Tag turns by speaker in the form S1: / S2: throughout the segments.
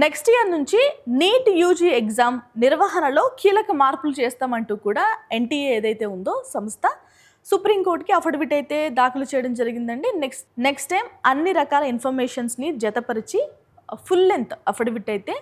S1: Next year నుంచి NEET UG exam నిర్వహణలో కీలక మార్పులు చేస్తామంటూ కూడా ఎన్టీఏ ఏదైతే ఉందో సంస్థ సుప్రీంకోర్టుకి అఫిడవిట్ అయితే దాఖలు చేయడం జరిగిందండి. నెక్స్ట్ టైం అన్ని రకాల ఇన్ఫర్మేషన్స్ని జతపరిచి ఫుల్ లెంత్ అఫిడవిట్ అయితే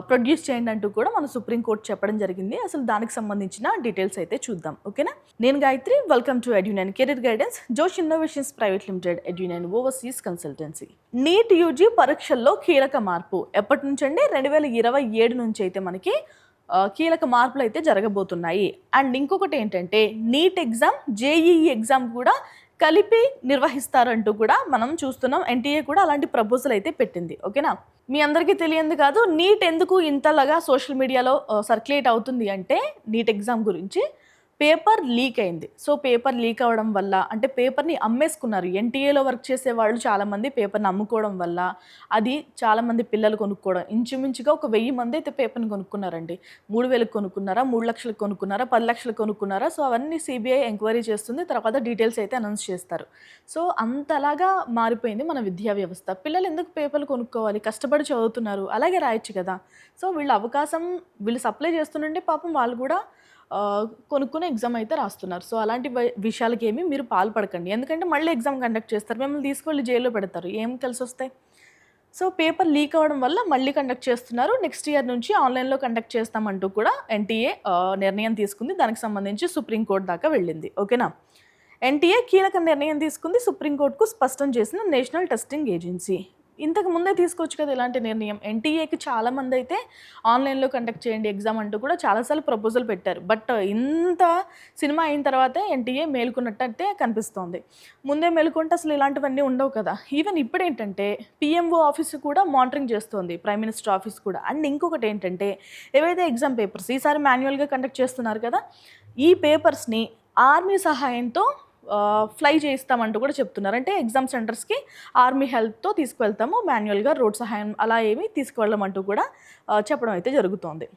S1: ప్రొడ్యూస్ చేయండి అంటూ కూడా మన సుప్రీంకోర్టు చెప్పడం జరిగింది. అసలు దానికి సంబంధించిన డీటెయిల్స్ అయితే చూద్దాం. ఓకేనా? నేను Gayatri, welcome to Edunine career guidance, Josh innovations private limited, Edunine overseas consultancy. NEET UG పరీక్షల్లో కీలక మార్పు ఎప్పటి నుంచి అండి? 2027 నుంచి అయితే మనకి కీలక మార్పులు అయితే జరగబోతున్నాయి. అండ్ ఇంకొకటి ఏంటంటే నీట్ ఎగ్జామ్, జేఈఈ ఎగ్జామ్ కూడా కలిపి నిర్వహిస్తారంటూ కూడా మనం చూస్తున్నాం. ఎన్టీఏ కూడా అలాంటి ప్రపోజల్ అయితే పెట్టింది. ఓకేనా? మీ అందరికీ తెలియంది కాదు, నీట్ ఎందుకు ఇంతలాగా సోషల్ మీడియాలో సర్క్యులేట్ అవుతుంది అంటే నీట్ ఎగ్జామ్ గురించి పేపర్ లీక్ అయింది. సో పేపర్ లీక్ అవ్వడం వల్ల, అంటే పేపర్ని అమ్మేసుకున్నారు. ఎన్టీఏలో వర్క్ చేసే వాళ్ళు చాలామంది పేపర్ని అమ్ముకోవడం వల్ల అది చాలామంది పిల్లలు కొనుక్కోవడం, ఇంచుమించుగా ఒక 1000 మంది అయితే పేపర్ని కొనుక్కున్నారండి. 3000కి కొనుక్కున్నారా, 3 లక్షలకు కొనుక్కున్నారా, 10 లక్షలకు కొనుక్కున్నారా? సో అవన్నీ సిబిఐ ఎంక్వైరీ చేస్తుంది, తర్వాత డీటెయిల్స్ అయితే అనౌన్స్ చేస్తారు. సో అంతలాగా మారిపోయింది మన విద్యా వ్యవస్థ. పిల్లలు ఎందుకు పేపర్లు కొనుక్కోవాలి? కష్టపడి చదువుతున్నారు, అలాగే రాయొచ్చు కదా. సో వీళ్ళు సప్లై చేస్తుంటే పాపం వాళ్ళు కూడా కొనుక్కునే ఎగ్జామ్ అయితే రాస్తున్నారు. సో అలాంటి విషయాలకి ఏమి మీరు పాల్పడకండి. ఎందుకంటే మళ్ళీ ఎగ్జామ్ కండక్ట్ చేస్తారు, మిమ్మల్ని తీసుకెళ్ళి జైల్లో పెడతారు, ఏం కలిసి వస్తాయి? సో పేపర్ లీక్ అవ్వడం వల్ల మళ్ళీ కండక్ట్ చేస్తున్నారు. నెక్స్ట్ ఇయర్ నుంచి ఆన్లైన్లో కండక్ట్ చేస్తామంటూ కూడా ఎన్టీఏ నిర్ణయం తీసుకుంది. దానికి సంబంధించి సుప్రీంకోర్టు దాకా వెళ్ళింది. ఓకేనా? ఎన్టీఏ కీలక నిర్ణయం తీసుకుంది, సుప్రీంకోర్టుకు స్పష్టం చేసిన నేషనల్ టెస్టింగ్ ఏజెన్సీ. ఇంతకు ముందే తీసుకోవచ్చు కదా ఇలాంటి నిర్ణయం. ఎన్టీఏకి చాలామంది అయితే ఆన్లైన్లో కండక్ట్ చేయండి ఎగ్జామ్ అంటూ కూడా చాలాసార్లు ప్రపోజల్ పెట్టారు. బట్ ఇంత సినిమా అయిన తర్వాతే ఎన్టీఏ మేలుకున్నట్టయితే కనిపిస్తోంది. ముందే మేలుకుంటే అసలు ఇలాంటివన్నీ ఉండవు కదా. ఈవెన్ ఇప్పుడు ఏంటంటే పిఎంఓ ఆఫీస్ కూడా మానిటరింగ్ చేస్తోంది, ప్రైమ్ మినిస్టర్ ఆఫీస్ కూడా. అండ్ ఇంకొకటి ఏంటంటే ఏవైతే ఎగ్జామ్ పేపర్స్ ఈసారి మాన్యువల్గా కండక్ట్ చేస్తున్నారు కదా, ఈ పేపర్స్ని ఆర్మీ సహాయంతో ఫ్లై చేయిస్తామంటూ కూడా చెప్తున్నారు. అంటే ఎగ్జామ్ సెంటర్స్కి ఆర్మీ హెల్ప్తో తీసుకువెళ్తాము, మాన్యువల్గా రోడ్ సహాయం అలా ఏమి తీసుకువెళ్ళమంటూ కూడా చెప్పడం అయితే జరుగుతోంది.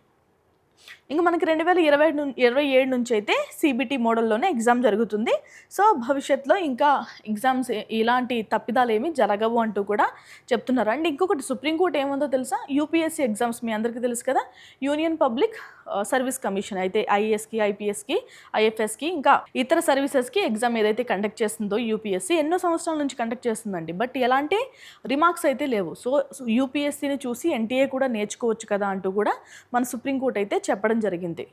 S1: ఇంకా మనకి 2027 నుంచి అయితే సిబిటి మోడల్లోనే ఎగ్జామ్ జరుగుతుంది. సో భవిష్యత్తులో ఇంకా ఎగ్జామ్స్ ఇలాంటి తప్పిదాలు ఏమి జరగవు అంటూ కూడా చెప్తున్నారు. అండ్ ఇంకొకటి సుప్రీంకోర్టు ఏముందో తెలుసా? యూపీఎస్సీ ఎగ్జామ్స్ మీ అందరికీ తెలుసు కదా, యూనియన్ పబ్లిక్ సర్వీస్ కమిషన్ అయితే ఐఏఎస్కి, ఐపీఎస్కి, ఐఎఫ్ఎస్కి ఇంకా ఇతర సర్వీసెస్కి ఎగ్జామ్ ఏదైతే కండక్ట్ చేస్తుందో యూపీఎస్సీ ఎన్నో సంవత్సరాల నుంచి కండక్ట్ చేస్తుందండి. బట్ ఎలాంటి రిమార్క్స్ అయితే లేవు. సో యూపీఎస్సీని చూసి ఎన్టీఏ కూడా నేర్చుకోవచ్చు కదా అంటూ కూడా మన సుప్రీంకోర్టు అయితే చెప్పడం జరిగింది.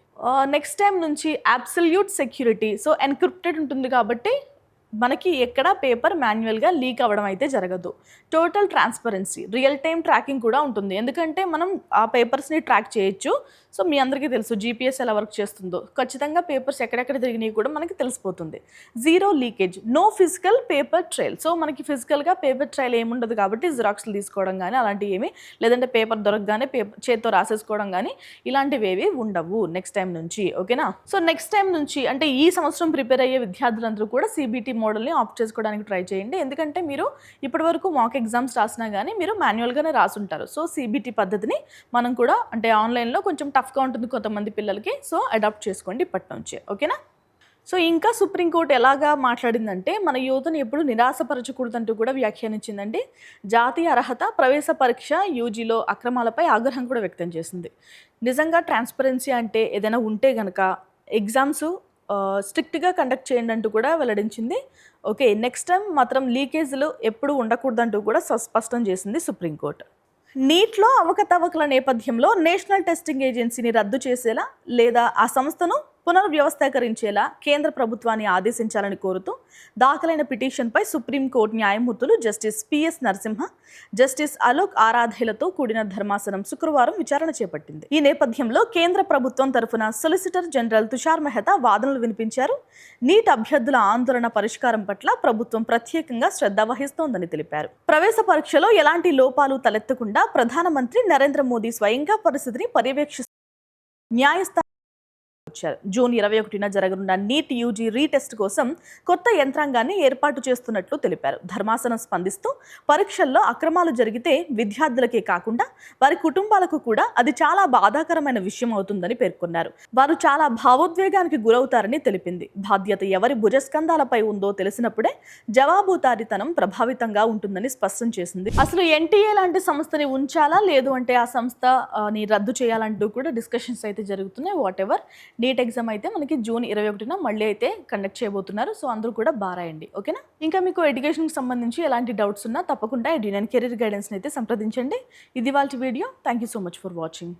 S1: నెక్స్ట్ టైం నుంచి అబ్సల్యూట్ సెక్యూరిటీ, సో ఎన్క్రిప్టెడ్ ఉంటుంది కాబట్టి మనకి ఎక్కడ పేపర్ మాన్యువల్గా లీక్ అవ్వడం అయితే జరగదు. Total transparency, real time tracking కూడా ఉంటుంది. ఎందుకంటే మనం ఆ పేపర్స్ని ట్రాక్ చేయొచ్చు. సో మీ అందరికీ తెలుసు జీపీఎస్ ఎలా వర్క్ చేస్తుందో. ఖచ్చితంగా పేపర్స్ ఎక్కడెక్కడ తిరిగినాయి కూడా మనకి తెలిసిపోతుంది. Zero leakage, no physical paper trail. So మనకి ఫిజికల్గా పేపర్ ట్రైల్ ఏముండదు కాబట్టి జిరాక్స్లు తీసుకోవడం కానీ అలాంటివి ఏమి, లేదంటే పేపర్ దొరకగానే చేత్తో రాసేసుకోవడం కానీ ఇలాంటివి ఏవి ఉండవు నెక్స్ట్ టైం నుంచి. ఓకేనా? సో నెక్స్ట్ టైం నుంచి అంటే ఈ సంవత్సరం ప్రిపేర్ అయ్యే విద్యార్థులందరూ కూడా సిబిటి మోడల్ని ఆప్ట్ చేసుకోవడానికి ట్రై చేయండి. ఎందుకంటే మీరు ఇప్పటివరకు మాక్ ఎగ్జామ్స్ రాసినా కానీ మీరు మాన్యువల్గానే రాసుంటారు. సో సిబిటి పద్ధతిని మనం కూడా అంటే ఆన్లైన్లో కొంచెం టఫ్గా ఉంటుంది కొంతమంది పిల్లలకి, సో అడాప్ట్ చేసుకోండి ఇప్పటి నుంచే. ఓకేనా? సో ఇంకా సుప్రీంకోర్టు ఎలాగా మాట్లాడిందంటే మన యువతను ఎప్పుడు నిరాశపరచకూడదంటూ కూడా వ్యాఖ్యానించిందండి. జాతీయ అర్హత ప్రవేశ పరీక్ష యూజీలో అక్రమాలపై ఆగ్రహం కూడా వ్యక్తం చేసింది. నిజంగా ట్రాన్స్పరెన్సీ అంటే ఏదైనా ఉంటే కనుక ఎగ్జామ్స్ స్ట్రిక్ట్గా కండక్ట్ చేయండి అంటూ కూడా వెల్లడించింది. ఓకే, నెక్స్ట్ టైం మాత్రం లీకేజీలు ఎప్పుడు ఉండకూడదంటూ కూడా స్పష్టం చేసింది సుప్రీంకోర్టు. నీట్లో అవకతవకల నేపథ్యంలో నేషనల్ టెస్టింగ్ ఏజెన్సీని రద్దు చేసేలా లేదా ఆ సంస్థను పునర్వ్యవస్థీకరించేలా కేంద్ర ప్రభుత్వాన్ని ఆదేశించాలని కోరుతూ దాఖలైన పిటిషన్పై సుప్రీంకోర్టు న్యాయమూర్తులు justice PS Narasimha, justice Alok ఆరాధేలతో కూడిన ధర్మాసనం శుక్రవారం విచారణ చేపట్టింది. ఈ నేపథ్యంలో కేంద్ర ప్రభుత్వం తరఫున సొలిసిటర్ జనరల్ తుషార్ మెహతా వాదనలు వినిపించారు. నీట్ అభ్యర్థుల ఆందోళన పరిష్కారం పట్ల ప్రభుత్వం ప్రత్యేకంగా శ్రద్ధ వహిస్తోందని తెలిపారు. ప్రవేశ పరీక్షలో ఎలాంటి లోపాలు తలెత్తకుండా ప్రధానమంత్రి నరేంద్ర మోదీ స్వయంగా పరిస్థితిని పర్యవేక్షిస్తూ న్యాయస్థానం వచ్చారు. జూన్ 21న జరగనున్న నీట్ యూజీ రీటెస్ట్ కోసం కొత్త యంత్రాంగాన్ని ఏర్పాటు చేస్తున్నట్లు తెలిపారు. ధర్మాసనం స్పందిస్తూ పరీక్షల్లో అక్రమాలు జరిగితే విద్యార్థులకే కాకుండా వారి కుటుంబాలకు కూడా అది చాలా బాధాకరమైన విషయం అవుతుందని పేర్కొన్నారు. వారు చాలా భావోద్వేగానికి గురవుతారని తెలిపింది. బాధ్యత ఎవరి భుజస్కంధాలపై ఉందో తెలిసినప్పుడే జవాబుదారీతనం ప్రభావితంగా ఉంటుందని స్పష్టం చేసింది. అసలు ఎన్టీఏ లాంటి సంస్థని ఉంచాలా లేదు అంటే ఆ సంస్థని రద్దు చేయాలంటూ కూడా డిస్కషన్స్ అయితే జరుగుతున్నాయి. వాట్ ఎవర్, నీట్ ఎగ్జామ్ అయితే మనకి జూన్ 21న మళ్ళీ అయితే కండక్ట్ చేయబోతున్నారు. సో అందరూ కూడా బారాయండి. ఓకేనా? ఇంకా మీకు ఎడ్యుకేషన్కి సంబంధించి ఎలాంటి డౌట్స్ ఉన్నా తప్పకుండా ఎడ్యునైన్ కెరీర్ గైడెన్స్ని అయితే సంప్రదించండి. ఇది వాళ్ళ video. Thank you so much for watching.